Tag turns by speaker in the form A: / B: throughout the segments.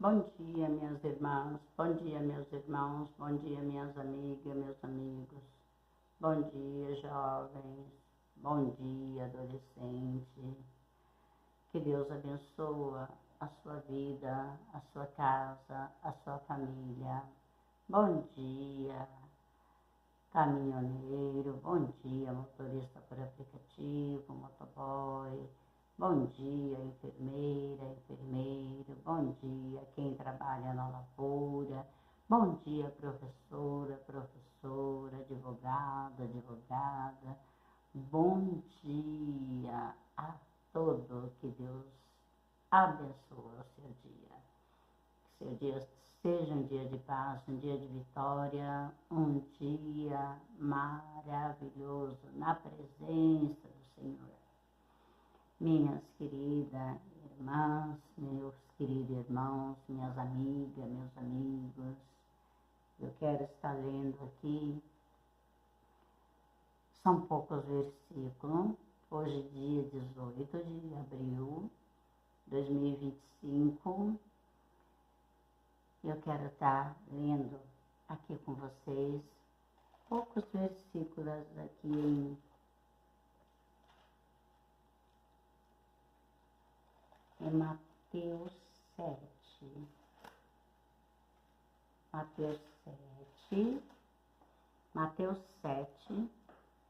A: Bom dia, minhas irmãs, bom dia, meus irmãos, bom dia, minhas amigas, meus amigos, bom dia, jovens, bom dia, adolescente. Que Deus abençoe a sua vida, a sua casa, a sua família. Bom dia, caminhoneiro, bom dia, motorista por aplicativo, motoboy. Bom dia, enfermeira, enfermeiro. Bom dia, quem trabalha na lavoura. Bom dia, professora, professora, advogado, advogada. Bom dia a todos. Que Deus abençoe o seu dia. Que seu dia seja um dia de paz, um dia de vitória, um dia maravilhoso na presença do Senhor. Minhas queridas irmãs, meus queridos irmãos, minhas amigas, meus amigos, eu quero estar lendo aqui, são poucos versículos, hoje dia 18 de abril de 2025, eu quero estar lendo aqui com vocês poucos versículos aqui em Mateus 7. Mateus 7,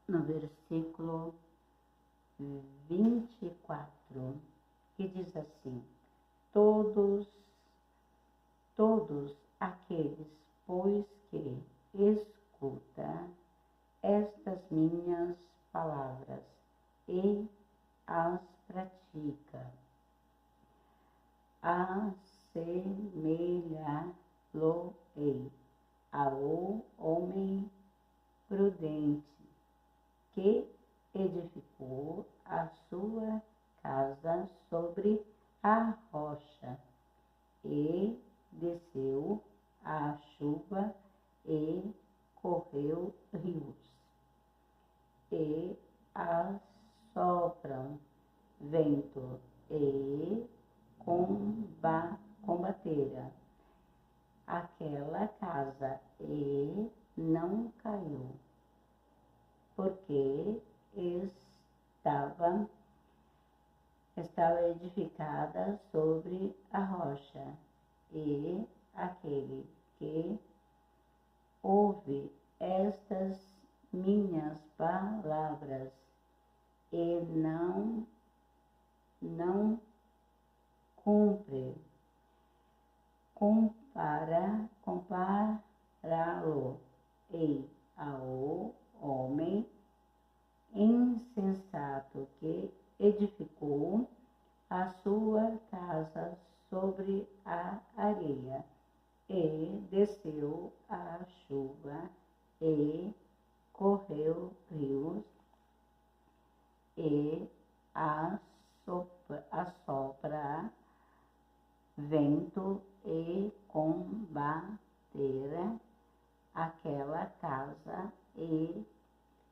A: no versículo 24, que diz assim: Todos aqueles, pois, que escuta estas minhas palavras e as pratica, assemelhá-lo-ei ao homem prudente que edificou a sua casa sobre a rocha, e desceu a chuva e correu rios, e assopram vento e combatera aquela casa e não caiu, porque estava edificada sobre a rocha. E aquele que ouve estas minhas palavras e não cumpre, compará-lo-ei ao homem insensato que edificou a sua casa sobre a areia, e desceu a chuva e correu rios, e assopra vento e combatera aquela casa e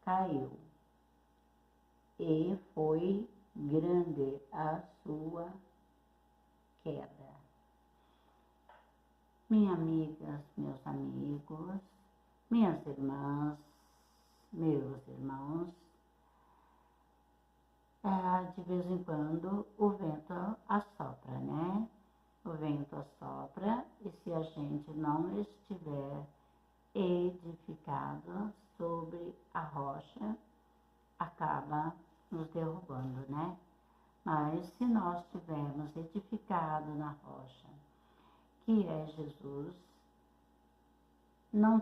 A: caiu, e foi grande a sua queda. Minhas amigas, meus amigos, minhas irmãs, meus irmãos, de vez em quando o vento assopra, né? O vento assopra, e se a gente não estiver edificado sobre a rocha, acaba nos derrubando, né? Mas se nós estivermos edificados na rocha, que é Jesus, não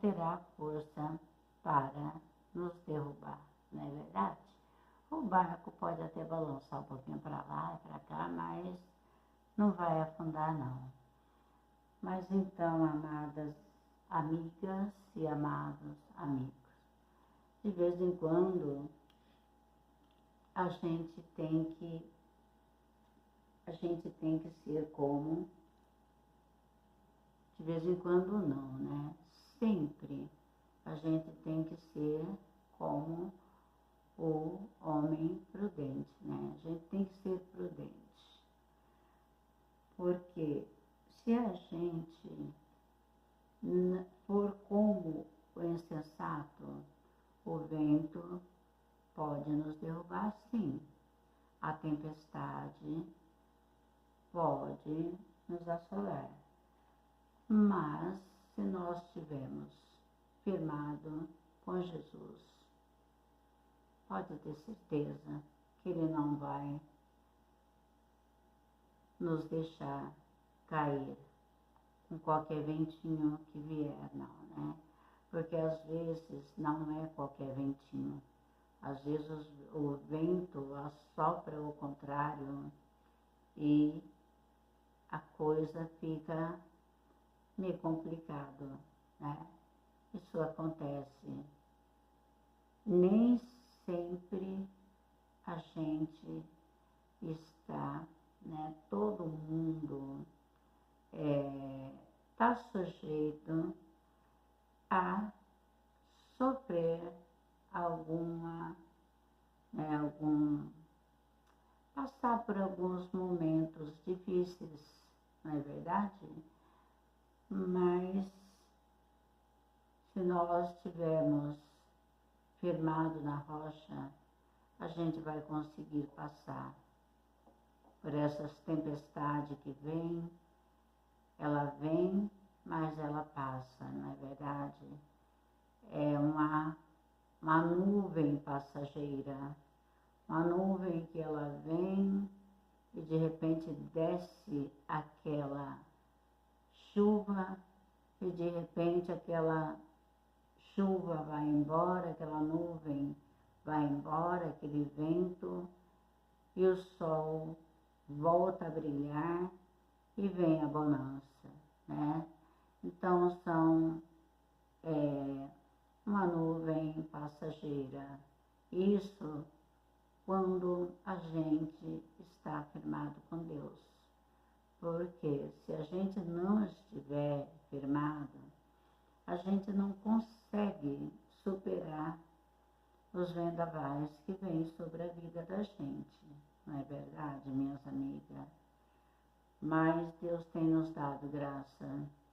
A: terá força para nos derrubar, não é verdade? O barco pode até balançar um pouquinho para lá e para cá, mas não vai afundar, não. Mas então, amadas amigas e amados amigos, de vez em quando a gente tem que ser como, de vez em quando não, né? Sempre a gente tem que ser como o homem prudente, né? A gente tem que ser prudente, porque se a gente for como o insensato, o vento pode nos derrubar, sim. A tempestade pode nos assolar. Mas, se nós estivermos firmados com Jesus, pode ter certeza que Ele não vai nos deixar cair com qualquer ventinho que vier, não, né? Porque às vezes não é qualquer ventinho. Às vezes o vento assopra o contrário e a coisa fica meio complicado, né? Isso acontece. Nem sempre a gente está, né? Todo mundo está sujeito a sofrer passar por alguns momentos difíceis, não é verdade? Mas se nós estivermos firmados na rocha, a gente vai conseguir passar por essas tempestades que vêm. Ela vem, mas ela passa, não é verdade? É uma nuvem passageira, uma nuvem que ela vem e de repente desce aquela chuva e de repente aquela chuva vai embora, aquela nuvem vai embora, aquele vento e o sol volta a brilhar e vem a bonança, né? Então são uma nuvem passageira. Isso quando a gente está firmado com Deus. Porque se a gente não estiver firmado, a gente não consegue superar os vendavais que vêm sobre a vida da gente. Não é verdade, minhas amigas? Mas Deus tem nos dado graça,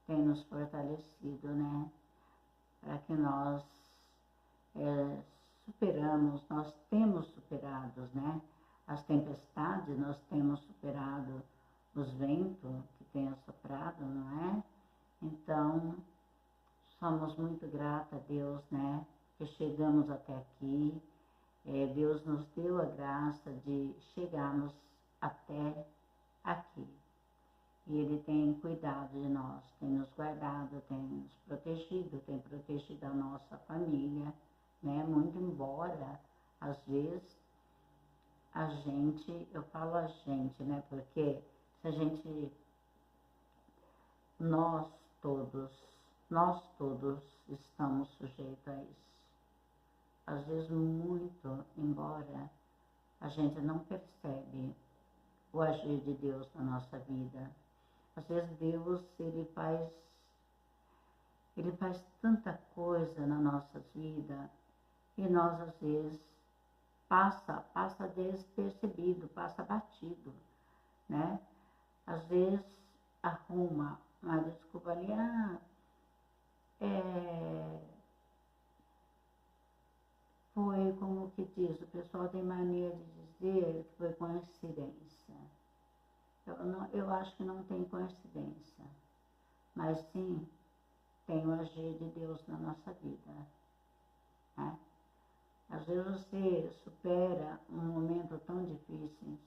A: tem nos fortalecido, né? Para que nós nós temos superado, né? As tempestades, nós temos superado os ventos que têm assoprado, não é? Então, somos muito gratos a Deus, né? Que chegamos até aqui. Deus nos deu a graça de chegarmos até aqui. E Ele tem cuidado de nós, tem nos guardado, tem nos protegido, tem protegido a nossa família, né? Muito embora, às vezes, eu falo a gente, né? Porque se a gente, nós todos estamos sujeitos a isso. Às vezes muito, embora a gente não percebe o agir de Deus na nossa vida. Às vezes Deus, Ele faz tanta coisa na nossa vida e nós às vezes passa despercebido, passa batido, né? Às vezes arruma uma desculpa ali, foi como que diz, o pessoal tem mania de dizer que foi coincidência. Eu acho que não tem coincidência, mas sim tem o agir de Deus na nossa vida, né? Às vezes você supera um momento tão difícil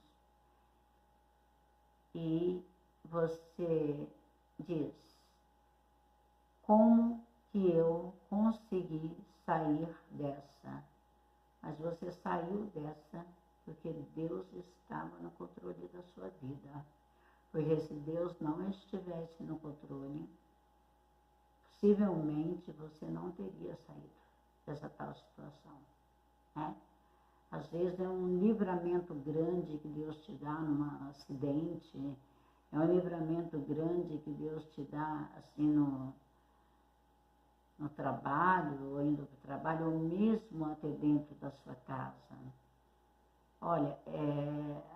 A: e você diz, como que eu consegui sair dessa? Mas você saiu dessa porque Deus estava no controle da sua vida. Porque se Deus não estivesse no controle, possivelmente você não teria saído dessa tal situação, né? Às vezes é um livramento grande que Deus te dá num acidente, é um livramento grande que Deus te dá assim no trabalho, ou indo para o trabalho, ou mesmo até dentro da sua casa. Olha,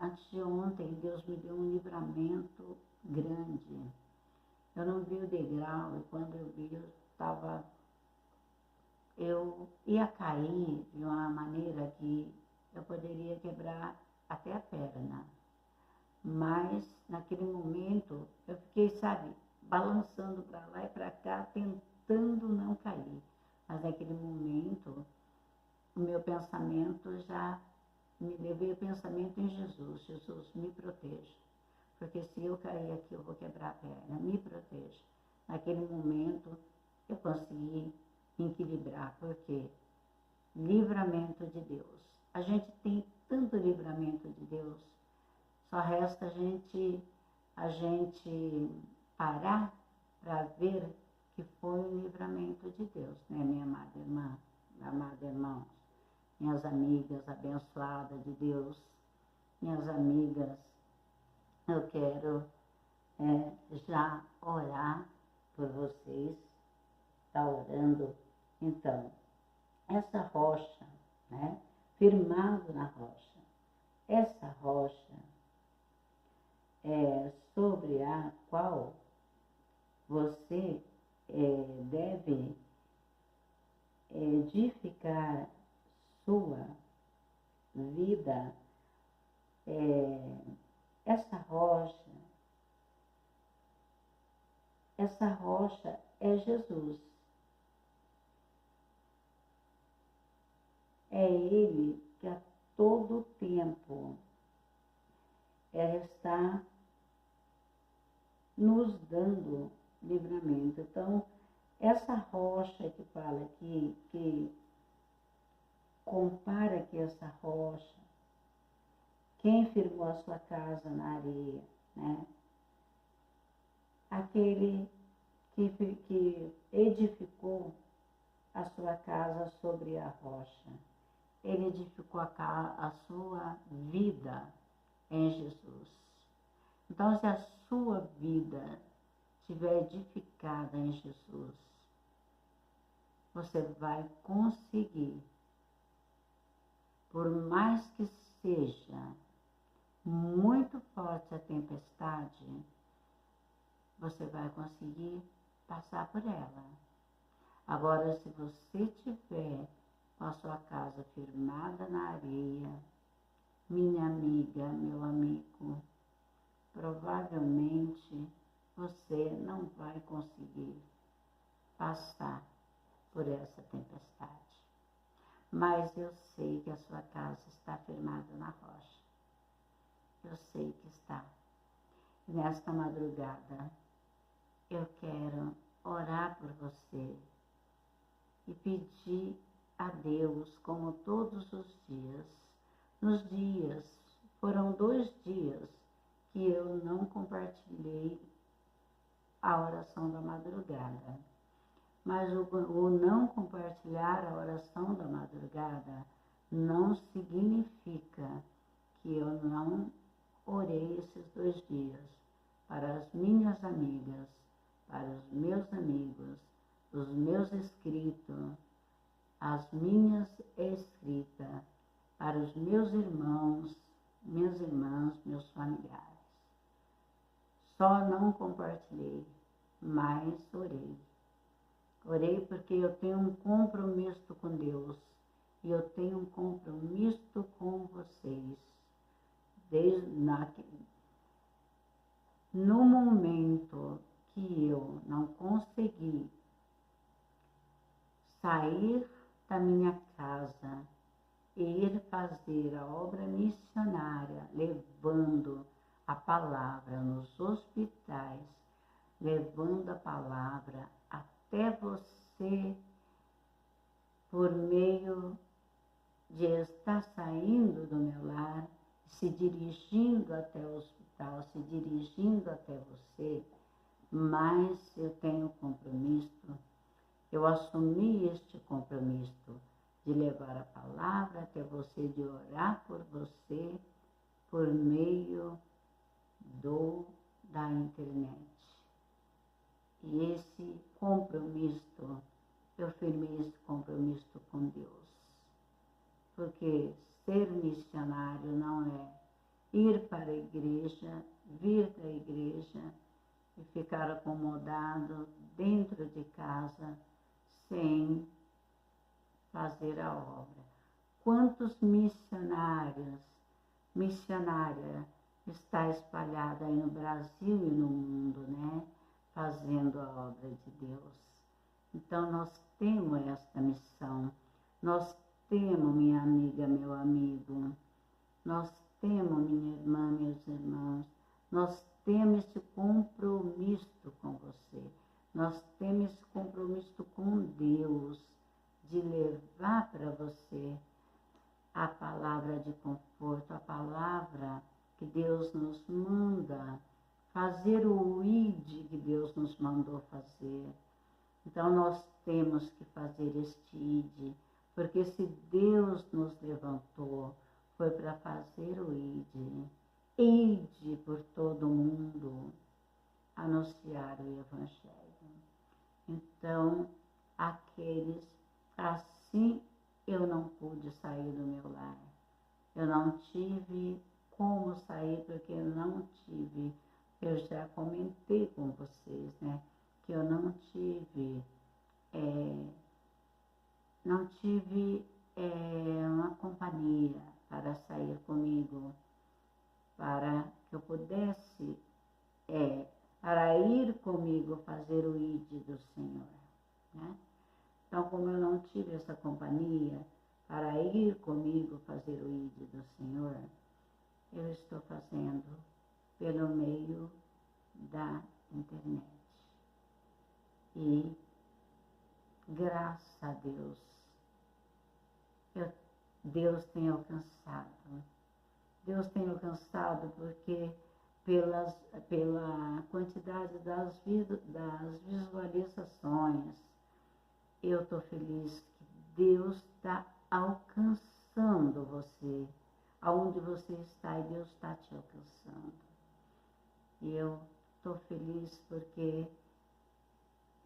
A: antes de ontem Deus me deu um livramento grande. Eu não vi o degrau, e quando eu vi, eu ia cair de uma maneira que eu poderia quebrar até a perna. Mas, naquele momento, eu fiquei, sabe, balançando para lá e para cá, tentando não cair. Mas, naquele momento, o meu pensamento já me levei o pensamento em Jesus. Jesus, me proteja. Porque se eu cair aqui, eu vou quebrar a perna. Me proteja. Naquele momento, eu consegui me equilibrar. Porque livramento de Deus. A gente tem tanto livramento de Deus. Só resta a gente parar para ver que foi um livramento de Deus, né, minha amada irmã, meu amado irmão, minhas amigas abençoadas de Deus, minhas amigas, eu quero já orar por vocês, está orando. Então, essa rocha, né, firmado na rocha, essa rocha sobre a qual você deve edificar sua vida, essa rocha é Jesus. É Ele que a todo tempo está nos dando livramento. Então, essa rocha que fala aqui, que compara aqui essa rocha, quem firmou a sua casa na areia, né? Aquele que edificou a sua casa sobre a rocha. Ele edificou a sua vida em Jesus. Então, se a sua vida estiver edificada em Jesus, você vai conseguir, por mais que seja muito forte a tempestade, você vai conseguir passar por ela. Agora, se você tiver com a sua casa firmada na areia, minha amiga, meu amigo, provavelmente você não vai conseguir passar por essa tempestade. Mas eu sei que a sua casa está firmada na rocha. Eu sei que está. E nesta madrugada, eu quero orar por você e pedir a Deus, como todos os dias, foram 2 dias que eu não compartilhei a oração da madrugada. Mas o não compartilhar a oração da madrugada não significa que eu não orei esses 2 dias para as minhas amigas, para os meus amigos, os meus inscritos, as minhas escritas, para os meus irmãos, minhas irmãs, meus familiares. Só não compartilhei, mas orei. Orei porque eu tenho um compromisso com Deus e eu tenho um compromisso com vocês. No momento que eu não consegui sair da minha casa e ir fazer a obra missionária, levando a palavra nos hospitais, levando a palavra até você, por meio de estar saindo do meu lar, se dirigindo até o hospital, se dirigindo até você, mas eu tenho compromisso, eu assumi este compromisso de levar a palavra até você, de orar por você, por meio da internet. E esse compromisso, eu firmei esse compromisso com Deus. Porque ser missionário não é ir para a igreja, vir da igreja e ficar acomodado dentro de casa sem fazer a obra. Quantos missionárias está espalhada aí no Brasil e no mundo, né? Fazendo a obra de Deus. Então nós temos esta missão, nós temos, minha amiga, meu amigo, nós temos, minha irmã, meus irmãos, nós temos esse compromisso com você, nós temos esse compromisso com Deus, de levar para você a palavra de conforto, a palavra que Deus nos manda, fazer o ID que Deus nos mandou fazer. Então nós temos que fazer este ID, porque se Deus nos levantou, foi para fazer o ID. Ide por todo mundo, anunciar o Evangelho. Então, assim eu não pude sair do meu lar. Eu não tive como sair, porque eu não tive, eu já comentei com vocês, né? Que eu não tive uma companhia para sair comigo, para que eu pudesse, para ir comigo fazer o ID do Senhor, né? Então, como eu não tive essa companhia para ir comigo fazer o ID do Senhor, eu estou fazendo pelo meio da internet. E, graças a Deus, Deus tem alcançado. Deus tem alcançado porque pela quantidade das visualizações, eu estou feliz que Deus está alcançando você, aonde você está, e Deus está te alcançando. E eu estou feliz porque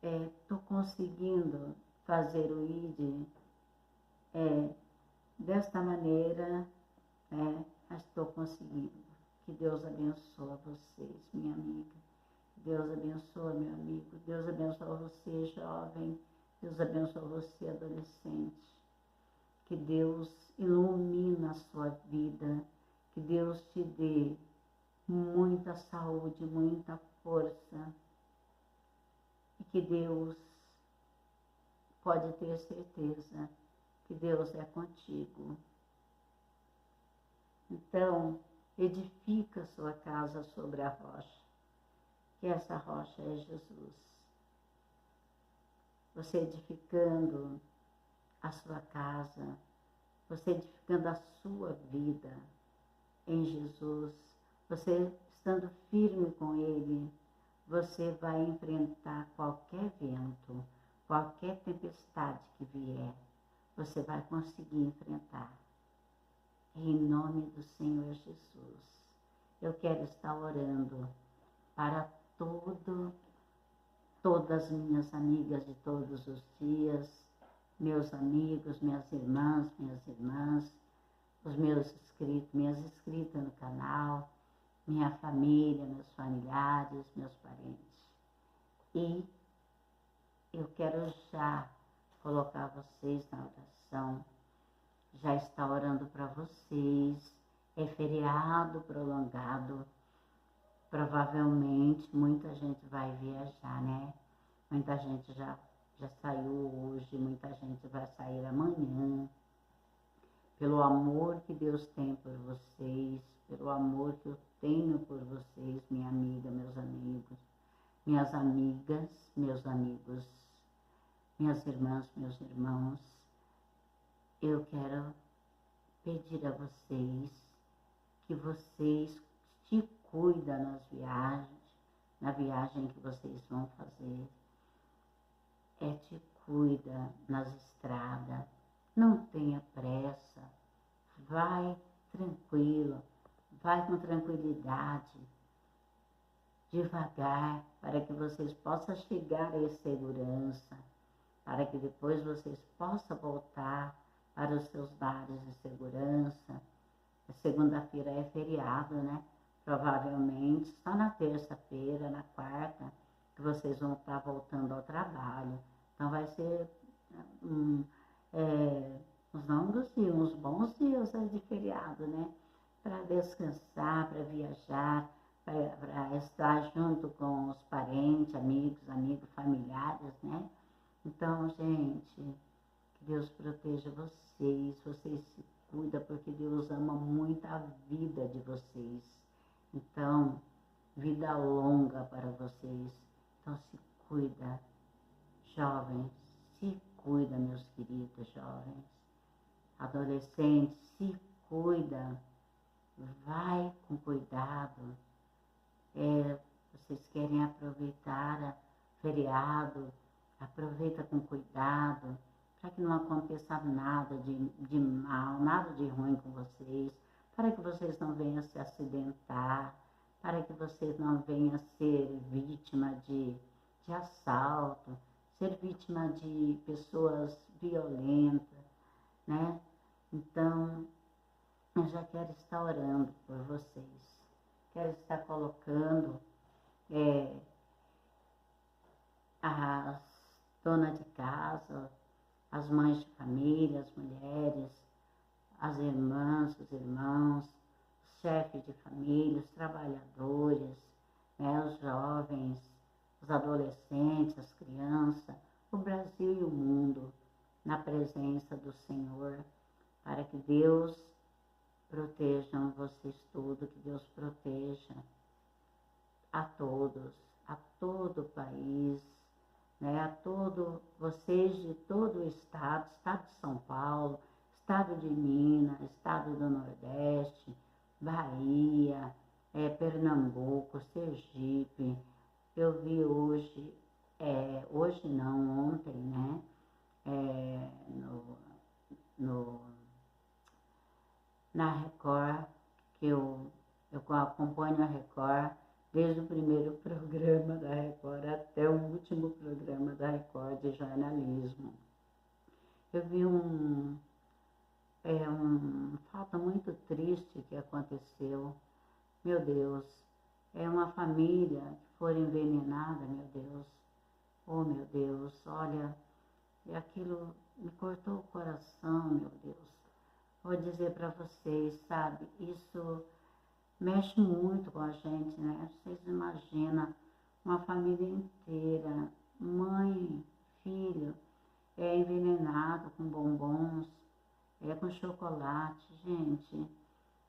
A: estou conseguindo fazer o ID desta maneira, mas estou conseguindo. Que Deus abençoe vocês, minha amiga. Deus abençoe, meu amigo. Deus abençoe você, jovem. Deus abençoe você, adolescente. Que Deus ilumine a sua vida. Que Deus te dê muita saúde, muita força. E que Deus, pode ter certeza, que Deus é contigo. Então, edifica sua casa sobre a rocha, que essa rocha é Jesus. Você edificando a sua casa, você edificando a sua vida em Jesus, você estando firme com Ele, você vai enfrentar qualquer vento, qualquer tempestade que vier, você vai conseguir enfrentar. Em nome do Senhor Jesus, eu quero estar orando para todas as minhas amigas de todos os dias, meus amigos, minhas irmãs, os meus inscritos, minhas inscritas no canal, minha família, meus familiares, meus parentes. E eu quero já colocar vocês na oração, já está orando para vocês. É feriado prolongado, provavelmente muita gente vai viajar, né? Muita gente já saiu hoje, muita gente vai sair amanhã. Pelo amor que Deus tem por vocês, pelo amor que eu tenho por vocês, minha amiga, meus amigos, minhas amigas, meus amigos, minhas irmãs, meus irmãos, eu quero pedir a vocês que vocês te cuidem nas viagens, na viagem que vocês vão fazer. Te cuida nas estradas, não tenha pressa, vai tranquilo, vai com tranquilidade, devagar, para que vocês possam chegar em segurança, para que depois vocês possam voltar para os seus lares de segurança. Segunda-feira é feriado, né? Provavelmente só na terça-feira, na quarta, vocês vão estar voltando ao trabalho. Então vai ser uns longos dias, uns bons dias de feriado, né? Para descansar, para viajar, para estar junto com os parentes, amigos, familiares, né? Então, gente, que Deus proteja vocês se cuidam, porque Deus ama muito a vida de vocês. Então, vida longa para vocês. Então, se cuida, jovens, se cuida, meus queridos jovens. Adolescentes, se cuida, vai com cuidado. Vocês querem aproveitar feriado, aproveita com cuidado, para que não aconteça nada de mal, nada de ruim com vocês, para que vocês não venham se acidentar, para que vocês não venham ser vítima de assalto, ser vítima de pessoas violentas, né? Então, eu já quero estar orando por vocês, quero estar colocando as donas de casa, as mães de família, as mulheres, as irmãs, os irmãos, os chefes de família, os trabalhadores, né, os jovens, os adolescentes, as crianças, o Brasil e o mundo, na presença do Senhor, para que Deus proteja vocês todos, que Deus proteja a todos, a todo o país, né, a todos vocês de todo o estado de São Paulo, estado de Minas, estado do Nordeste, Bahia, Pernambuco, Sergipe. Eu vi hoje não, ontem, né, na Record, que eu acompanho a Record, desde o primeiro programa da Record até o último programa da Record de jornalismo. Eu vi um fato muito triste que aconteceu. Meu Deus, é uma família que foi envenenada, meu Deus. Oh, meu Deus, olha, aquilo me cortou o coração, meu Deus. Vou dizer para vocês, sabe, isso mexe muito com a gente, né? Vocês imaginam uma família inteira, mãe, filho, envenenado com bombons, com chocolate, gente.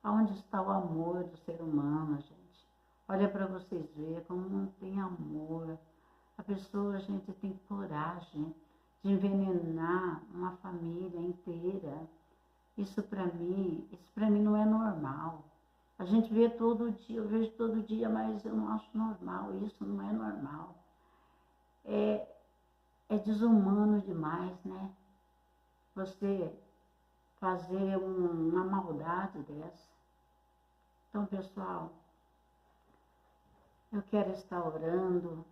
A: Aonde está o amor do ser humano, gente? Olha para vocês verem como não tem amor. A pessoa, gente, tem coragem de envenenar uma família inteira. Isso para mim não é normal. A gente vê todo dia, eu vejo todo dia, mas eu não acho normal, isso não é normal. É desumano demais, né? Você fazer uma maldade dessa. Então, pessoal, eu quero estar orando,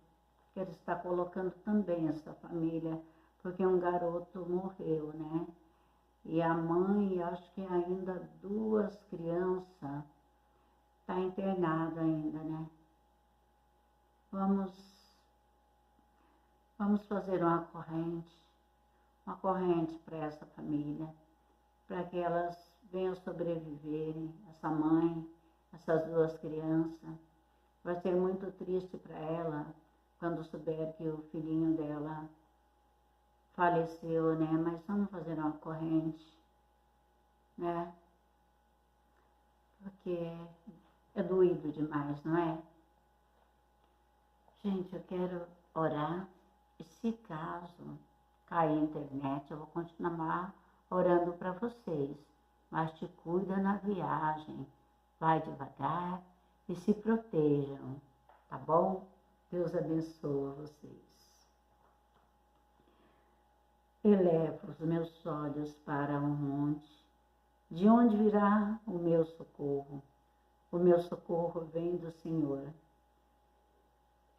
A: quero estar colocando também essa família, porque um garoto morreu, né? E a mãe, acho que ainda 2 crianças, está internada ainda, né? Vamos fazer uma corrente para essa família, para que elas venham sobreviverem, essa mãe, essas 2 crianças. Vai ser muito triste para ela quando souber que o filhinho dela faleceu, né? Mas vamos fazer uma corrente, né? Porque é doído demais, não é? Gente, eu quero orar. E se caso cair a internet, eu vou continuar orando para vocês. Mas te cuida na viagem. Vai devagar e se protejam, tá bom? Deus abençoe vocês. Elevo os meus olhos para o monte. De onde virá o meu socorro? O meu socorro vem do Senhor,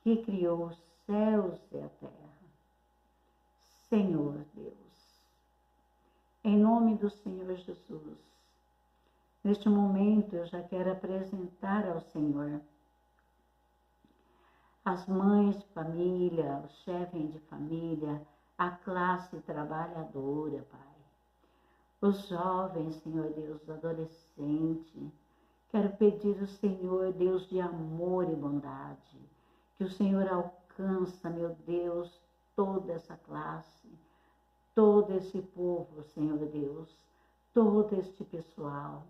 A: que criou os céus e a terra. Senhor Deus, em nome do Senhor Jesus, neste momento eu já quero apresentar ao Senhor as mães de família, os chefes de família, a classe trabalhadora, Pai. Os jovens, Senhor Deus, os adolescentes. Quero pedir ao Senhor, Deus de amor e bondade, que o Senhor alcança, meu Deus, toda essa classe, todo esse povo, Senhor Deus, todo este pessoal.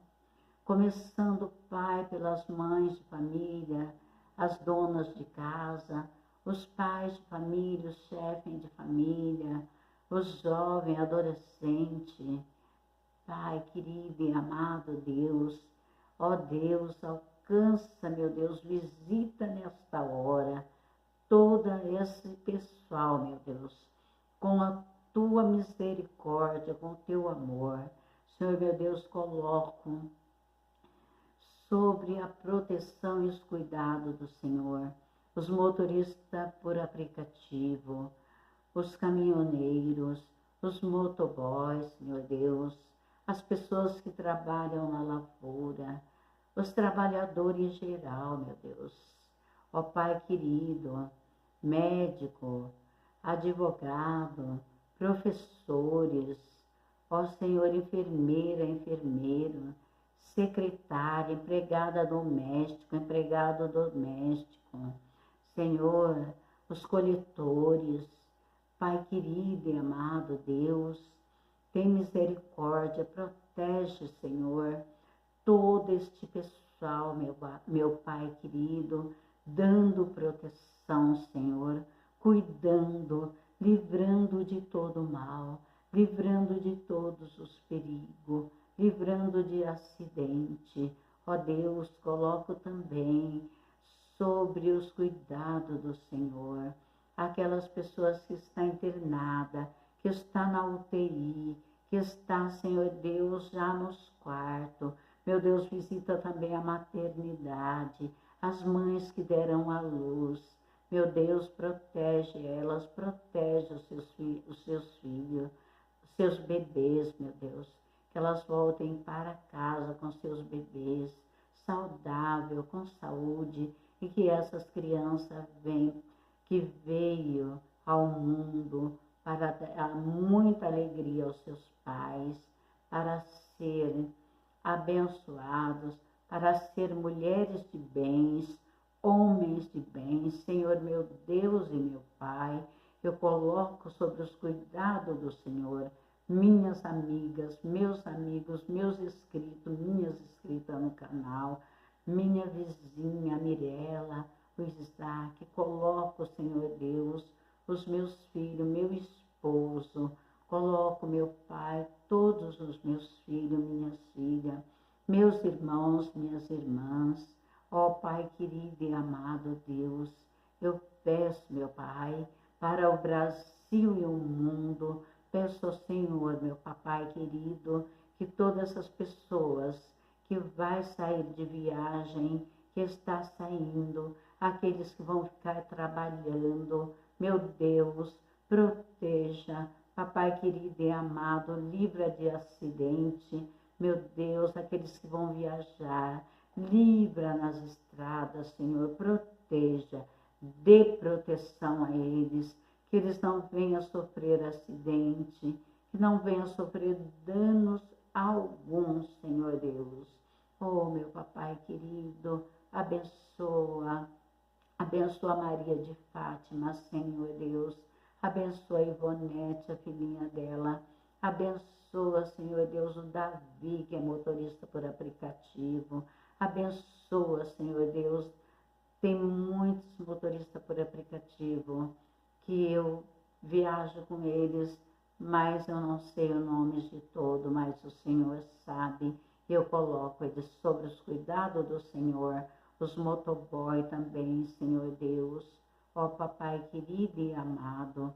A: Começando, Pai, pelas mães de família, as donas de casa, os pais de família, os chefes de família, os jovens, adolescentes. Pai querido e amado Deus, ó Deus, alcança, meu Deus, visita nesta hora todo esse pessoal, meu Deus, com a tua misericórdia, com o teu amor. Senhor, meu Deus, coloco sobre a proteção e os cuidados do Senhor, os motoristas por aplicativo, os caminhoneiros, os motoboys, Senhor Deus, as pessoas que trabalham na lavoura, os trabalhadores em geral, meu Deus. Ó Pai querido, médico, advogado, professores, ó Senhor, enfermeira, enfermeiro, secretária, empregada doméstica, empregado doméstico, Senhor, os coletores, Pai querido e amado Deus, tem misericórdia, protege, Senhor, todo este pessoal, meu Pai querido, dando proteção, Senhor, cuidando, livrando de todo mal, livrando de todos os perigos, livrando de acidente. Ó Deus, coloco também sobre os cuidados do Senhor aquelas pessoas que estão internadas, que está na UTI, que está, Senhor Deus, já nos quartos. Meu Deus, visita também a maternidade, as mães que deram à luz. Meu Deus, protege elas, protege os seus filhos, os seus bebês, meu Deus. Que elas voltem para casa com seus bebês, saudável, com saúde, e que essas crianças venham, que veio ao mundo para dar muita alegria aos seus pais, para serem abençoados, para ser mulheres de bens, homens de bens. Senhor, meu Deus e meu Pai, eu coloco sobre os cuidados do Senhor minhas amigas, meus amigos, meus inscritos, minhas inscritas no canal, minha vizinha Mirela, o Isaac, coloco, Senhor Deus, os meus filhos, meu esposo, coloco, meu Pai, todos os meus filhos, minhas filhas, meus irmãos, minhas irmãs. Ó Pai querido e amado Deus, eu peço, meu Pai, para o Brasil e o mundo, peço ao Senhor, meu Papai querido, que todas essas pessoas que vai sair de viagem, que está saindo, aqueles que vão ficar trabalhando, meu Deus, proteja, Papai querido e amado, livra de acidente, meu Deus, aqueles que vão viajar, livra nas estradas, Senhor, proteja, dê proteção a eles, que eles não venham sofrer acidente, que não venham sofrer danos alguns, Senhor Deus. Oh, meu Papai querido, abençoa Maria de Fátima, Senhor Deus, abençoa a Ivonete, a filhinha dela, abençoa, Senhor Deus, o Davi, que é motorista por aplicativo, abençoa, Senhor Deus, tem muitos motoristas por aplicativo que eu viajo com eles, mas eu não sei o nome de todo, mas o Senhor sabe. Eu coloco eles sobre os cuidados do Senhor, os motoboy também, Senhor Deus. Ó Papai querido e amado,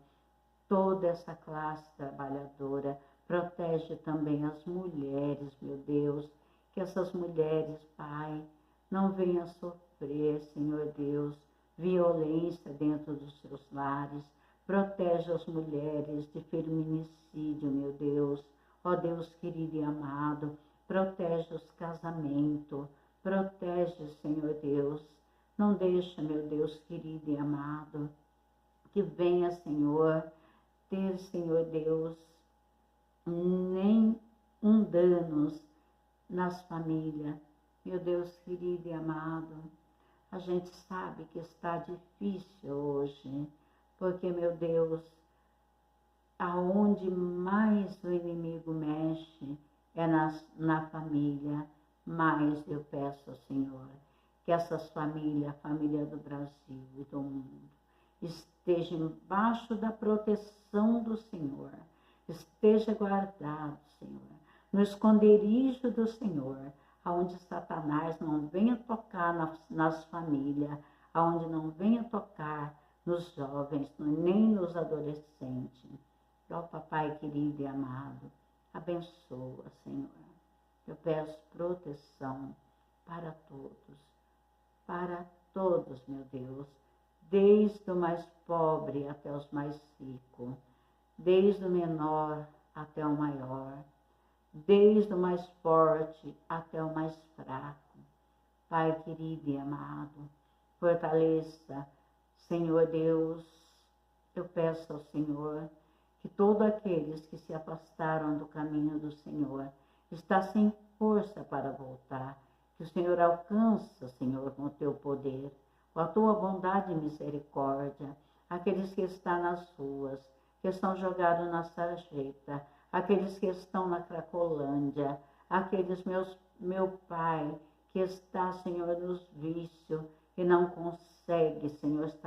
A: toda essa classe trabalhadora, protege também as mulheres, meu Deus, que essas mulheres, Pai, não venham sofrer, Senhor Deus, violência dentro dos seus lares. Protege as mulheres de feminicídio, meu Deus. Ó Deus querido e amado, protege os casamentos, protege, Senhor Deus, Não deixa, meu Deus querido e amado, que venha, Senhor, ter, Senhor Deus, nem danos nas famílias. Meu Deus querido e amado, a gente sabe que está difícil hoje, porque, meu Deus, aonde mais o inimigo mexe é na família. Mas eu peço ao Senhor que essas famílias, a família do Brasil e do mundo, esteja embaixo da proteção do Senhor, esteja guardado, Senhor, no esconderijo do Senhor, aonde Satanás não venha tocar nas famílias, aonde não venha tocar nos jovens, nem nos adolescentes. Ó Papai querido e amado, abençoa, Senhor. Eu peço proteção para todos, meu Deus, desde o mais pobre até os mais ricos, desde o menor até o maior, desde o mais forte até o mais fraco. Pai querido e amado, fortaleça, Senhor Deus, eu peço ao Senhor que todos aqueles que se afastaram do caminho do Senhor está sem força para voltar, que o Senhor alcança, Senhor, com o teu poder, com a tua bondade e misericórdia, aqueles que estão nas ruas, que estão jogados na sarjeta, aqueles que estão na Cracolândia, aqueles, meu Pai, que está, Senhor, nos vícios e não consegue, Senhor, estar